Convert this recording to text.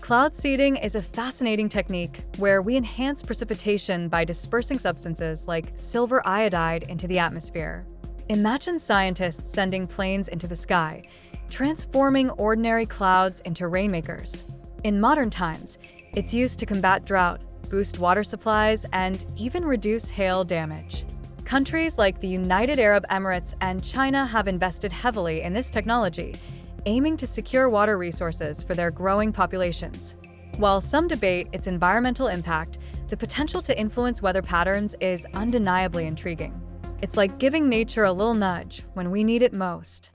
Cloud seeding is a fascinating technique where we enhance precipitation by dispersing substances like silver iodide into the atmosphere. Imagine scientists sending planes into the sky, transforming ordinary clouds into rainmakers. In modern times, it's used to combat drought, boost water supplies, and even reduce hail damage. Countries like the United Arab Emirates and China have invested heavily in this technology, aiming to secure water resources for their growing populations. While some debate its environmental impact, the potential to influence weather patterns is undeniably intriguing. It's like giving nature a little nudge when we need it most.